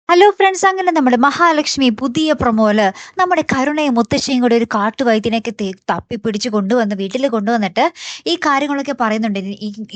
Hello friends, അങ്ങനെ നമ്മുടെ മഹാലക്ഷ്മി പുതിയ പ്രൊമോയില് നമ്മുടെ കരുണയും മുത്തശ്ശിയും കൂടി ഒരു കാട്ടുവൈദ്യനെയൊക്കെ തപ്പിപ്പിടിച്ച് കൊണ്ടുവന്ന് വീട്ടിൽ കൊണ്ടുവന്നിട്ട് ഈ കാര്യങ്ങളൊക്കെ പറയുന്നുണ്ട്.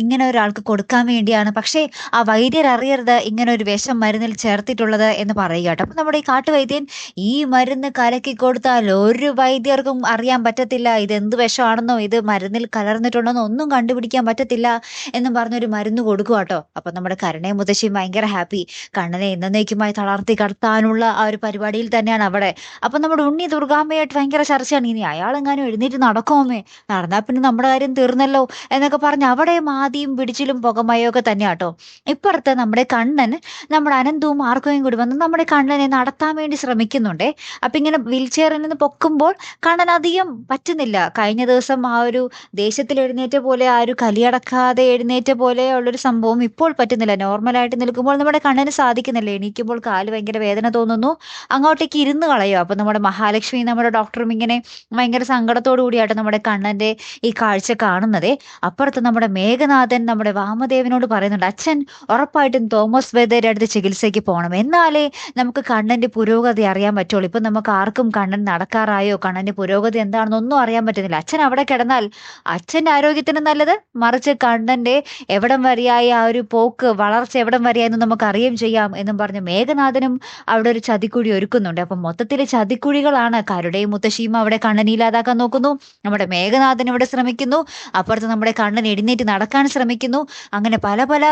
ഇങ്ങനെ ഒരാൾക്ക് കൊടുക്കാൻ വേണ്ടിയാണ്, പക്ഷേ ആ വൈദ്യർ അറിയരുത് ഇങ്ങനെ ഒരു വിഷം മരുന്നിൽ ചേർത്തിട്ടുള്ളത് എന്ന് പറയുക കേട്ടോ. അപ്പൊ നമ്മുടെ ഈ കാട്ടുവൈദ്യൻ ഈ മരുന്ന് കലക്കി കൊടുത്താൽ ഒരു വൈദ്യർക്കും അറിയാൻ പറ്റത്തില്ല ഇത് എന്ത് വിഷമാണെന്നോ ഇത് മരുന്നിൽ കലർന്നിട്ടുണ്ടെന്നോ ഒന്നും കണ്ടുപിടിക്കാൻ പറ്റത്തില്ല എന്നും പറഞ്ഞൊരു മരുന്ന് കൊടുക്കുക കേട്ടോ. അപ്പൊ നമ്മുടെ കരുണയും മുത്തശ്ശിയും ഭയങ്കര ഹാപ്പി. കണ്ണനെ എന്നേക്കുമായി തളർത്തി കടത്താനുള്ള ആ ഒരു പരിപാടിയിൽ തന്നെയാണ് അവിടെ. അപ്പൊ നമ്മുടെ ഉണ്ണി ദുർഗാമ്മയായിട്ട് ഭയങ്കര ചർച്ചയാണ്. ഇനി അയാളെങ്ങാനും എഴുന്നേറ്റ് നടക്കുമോമേ, നടന്നാൽ പിന്നെ നമ്മുടെ കാര്യം തീർന്നല്ലോ എന്നൊക്കെ പറഞ്ഞ് അവിടെ ആദിയും പിടിച്ചിലും പുകമയൊക്കെ തന്നെയാട്ടോ. ഇപ്പുറത്ത് നമ്മുടെ കണ്ണൻ നമ്മുടെ അനന്തവും ആർക്കോയും കൂടി വന്ന് നമ്മുടെ കണ്ണനെ നടത്താൻ വേണ്ടി ശ്രമിക്കുന്നുണ്ടേ. അപ്പൊ ഇങ്ങനെ വീൽ ചെയറിൽ നിന്ന് പൊക്കുമ്പോൾ കണ്ണൻ അധികം പറ്റുന്നില്ല. കഴിഞ്ഞ ദിവസം ആ ഒരു ദേശത്തിൽ എഴുന്നേറ്റ പോലെ, ആ ഒരു കലിയടക്കാതെ എഴുന്നേറ്റ പോലെ ഉള്ളൊരു സംഭവം ഇപ്പോൾ പറ്റുന്നില്ല. നോർമലായിട്ട് നിൽക്കുമ്പോൾ നമ്മുടെ കണ്ണന് സാധിക്കുന്നില്ല. എണീക്കുമ്പോൾ കാല് ഭയങ്കര വേദന തോന്നുന്നു, അങ്ങോട്ടേക്ക് ഇരുന്ന് കളയുക. അപ്പൊ നമ്മുടെ മഹാലക്ഷ്മി നമ്മുടെ ഡോക്ടറും ഇങ്ങനെ ഭയങ്കര സങ്കടത്തോടു കൂടിയായിട്ട് നമ്മുടെ കണ്ണന്റെ ഈ കാഴ്ച കാണുന്നതേ. അപ്പുറത്ത് നമ്മുടെ മേഘനാഥൻ നമ്മുടെ വാമദേവനോട് പറയുന്നുണ്ട്, അച്ഛൻ ഉറപ്പായിട്ടും തോമസ് വൈദ്യരുടെ അടുത്ത് ചികിത്സയ്ക്ക് പോകണം, എന്നാലേ നമുക്ക് കണ്ണന്റെ പുരോഗതി അറിയാൻ പറ്റുള്ളൂ. ഇപ്പൊ നമുക്ക് ആർക്കും കണ്ണൻ നടക്കാറായോ കണ്ണന്റെ പുരോഗതി എന്താണെന്നൊന്നും അറിയാൻ പറ്റുന്നില്ല. അച്ഛൻ അവിടെ കിടന്നാൽ അച്ഛന്റെ ആരോഗ്യത്തിന് നല്ലത്, മറിച്ച് കണ്ണന്റെ എവിടം വരെയായി ആ ഒരു പോക്ക് വളർച്ച എവിടം വരെയായെന്ന് നമുക്ക് അറിയുകയും ചെയ്യാം എന്നും പറഞ്ഞ് മേഘനാഥനും അവിടെ ഒരു ചതിക്കുഴി ഒരുക്കുന്നുണ്ട്. അപ്പം മൊത്തത്തില് ചതിക്കുഴികളാണ്. കരുടയും മുത്തശ്ശിയും അവിടെ കണ്ണനെ ഇല്ലാതാക്കാൻ നോക്കുന്നു, നമ്മുടെ മേഘനാഥൻ ഇവിടെ ശ്രമിക്കുന്നു, അപ്പുറത്ത് നമ്മുടെ കണ്ണൻ എഴുന്നേറ്റ് നടക്കാൻ ശ്രമിക്കുന്നു. അങ്ങനെ പല പല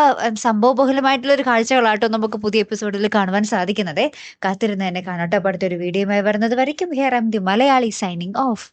സംഭവബഹുലമായിട്ടുള്ള ഒരു കാഴ്ചകളാട്ടോ നമുക്ക് പുതിയ എപ്പിസോഡിൽ കാണുവാൻ സാധിക്കുന്നത്. കാത്തിരുന്ന് തന്നെ കാണാട്ടോ. അടുത്തൊരു വീഡിയോയുമായി വരുന്നത് വരയ്ക്കും here I am the Malayali signing of.